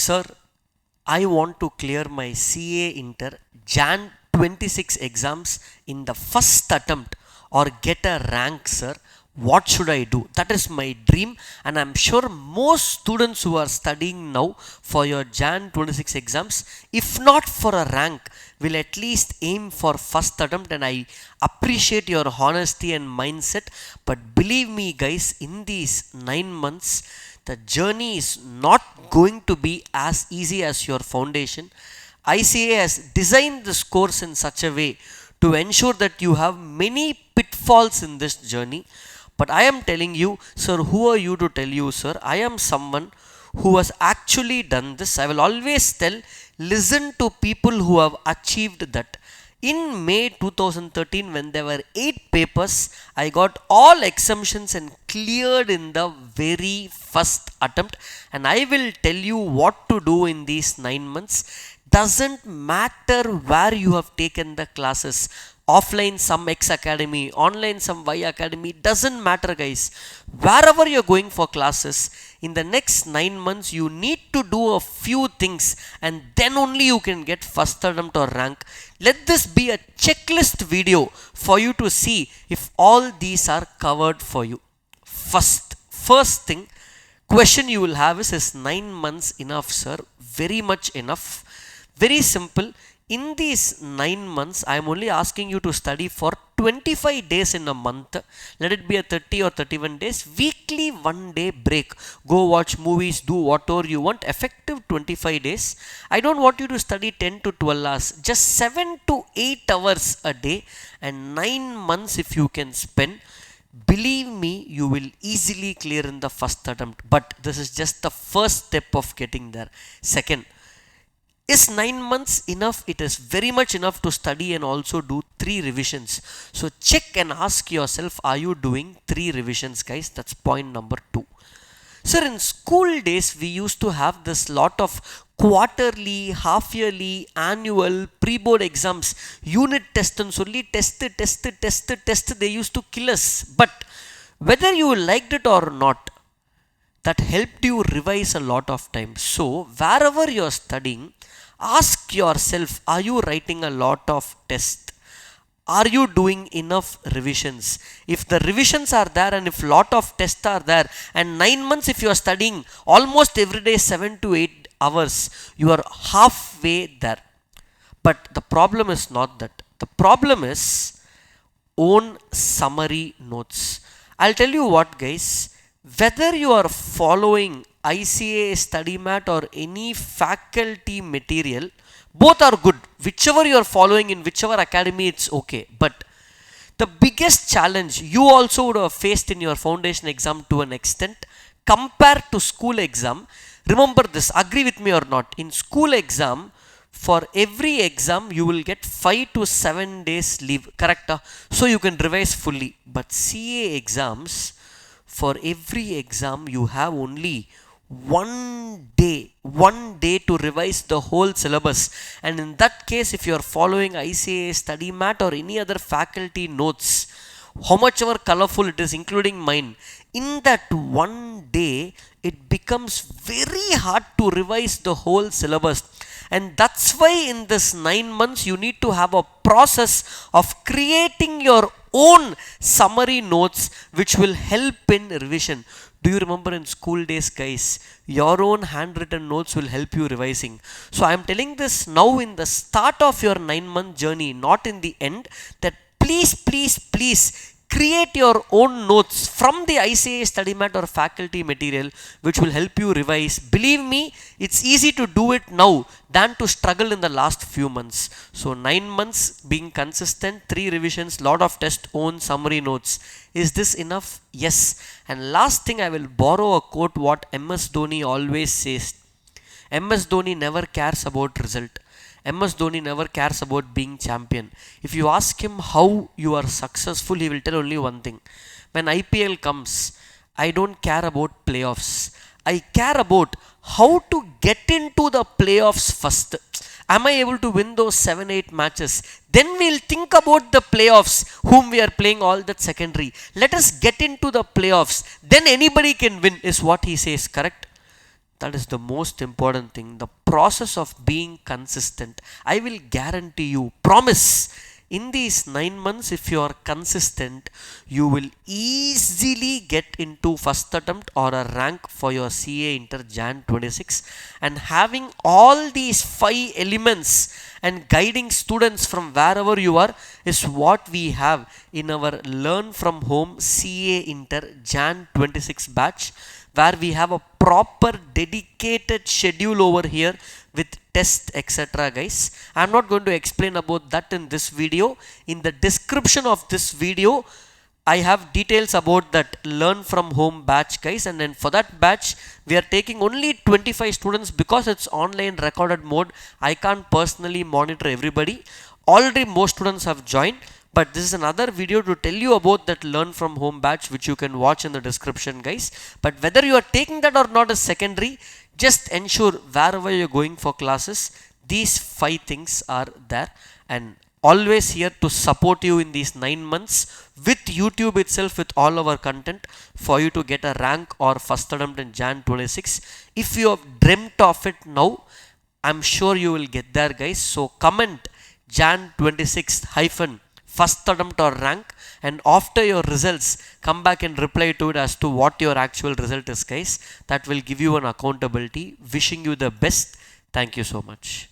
Sir, I want to clear my CA Inter Jan 26 exams in the first attempt or get a rank, sir. What should I do? That is my dream, and I'm sure most students who are studying now for your Jan 26 exams, if not for a rank, will at least aim for first attempt. And I appreciate your honesty and mindset. But believe me, guys, in these 9 months, the journey is not going to be as easy as your foundation. ICA has designed this course in such a way to ensure that you have many pitfalls in this journey. But I am telling you, sir, who are you to tell you, sir? I am someone who has actually done this. I will always tell, listen to people who have achieved that. In May 2013, when there were 8 papers, I got all exemptions and cleared in the very first attempt. And I will tell you what to do in these 9 months. Doesn't matter where you have taken the classes. Offline some X Academy, online some Y Academy, doesn't matter, guys. Wherever you're going for classes, in the next 9 months, you need to do a few things, and then only you can get first attempt or rank. Let this be a checklist video for you to see if all these are covered for you. First thing, question you will have is 9 months enough, sir? Very much enough. Very simple. In these 9 months, I am only asking you to study for 25 days in a month. Let it be a 30 or 31 days. Weekly 1 day break. Go watch movies, do whatever you want. Effective 25 days. I don't want you to study 10 to 12 hours. Just 7 to 8 hours a day. And 9 months if you can spend. Believe me, you will easily clear in the first attempt. But this is just the first step of getting there. Second, is 9 months enough? It is very much enough to study and also do 3 revisions. So check and ask yourself, are you doing 3 revisions, guys? That's point number 2. Sir, in school days, we used to have this lot of quarterly, half yearly, annual, pre-board exams, unit test and solely test. They used to kill us. But whether you liked it or not, that helped you revise a lot of time. So wherever you're studying, ask yourself, are you writing a lot of tests? Are you doing enough revisions? If the revisions are there and if lot of tests are there, and 9 months if you are studying almost every day 7 to 8 hours, you are halfway there. But the problem is not that. The problem is own summary notes. I'll tell you what, guys, whether you are following ICA study mat or any faculty material, both are good. Whichever you are following in whichever academy, it's okay. But the biggest challenge you also would have faced in your foundation exam to an extent, compared to school exam. Remember this, agree with me or not. In school exam, for every exam, you will get 5 to 7 days leave, correct? So you can revise fully. But CA exams, for every exam, you have only 1 day to revise the whole syllabus. And in that case, if you are following ICA study mat or any other faculty notes, how much ever colorful it is, including mine, in that 1 day, it becomes very hard to revise the whole syllabus. And that's why in this 9 months, you need to have a process of creating your own summary notes which will help in revision. Do you remember in school days, guys, your own handwritten notes will help you revising. So I am telling this now in the start of your 9-month journey, not in the end, that please create your own notes from the ICA study mat or faculty material which will help you revise. Believe me, it's easy to do it now than to struggle in the last few months. So 9 months being consistent, 3 revisions, lot of test, own summary notes. Is this enough? Yes. And last thing, I will borrow a quote what MS Dhoni always says. MS Dhoni never cares about result. MS Dhoni never cares about being champion. If you ask him how you are successful, he will tell only one thing. When IPL comes, I don't care about playoffs. I care about how to get into the playoffs first. Am I able to win those 7-8 matches? Then we'll think about the playoffs, whom we are playing, all that secondary. Let us get into the playoffs. Then anybody can win, is what he says, correct? That is the most important thing. The process of being consistent. I will guarantee you, promise, in these 9 months, if you are consistent, you will easily get into first attempt or a rank for your CA Inter Jan 26. And having all these 5 elements and guiding students from wherever you are is what we have in our Learn from Home CA Inter Jan 26 batch, where we have a proper dedicated schedule over here with test etc. guys. I'm not going to explain about that in this video. In the description of this video I have details about that Learn from Home batch guys, and then for that batch we are taking only 25 students because it's online recorded mode. I can't personally monitor everybody. Already most students have joined, but this is another video to tell you about that Learn from Home batch, which you can watch in the description guys. But whether you are taking that or not is secondary. Just ensure wherever you're going for classes, these 5 things are there, and always here to support you in these 9 months with YouTube itself, with all our content for you to get a rank or first attempt in Jan 26. If you have dreamt of it now, I'm sure you will get there guys. So comment Jan 26 hyphen first attempt or rank, and after your results come back and reply to it as to what your actual result is guys. That will give you an accountability. Wishing you the best. Thank you so much.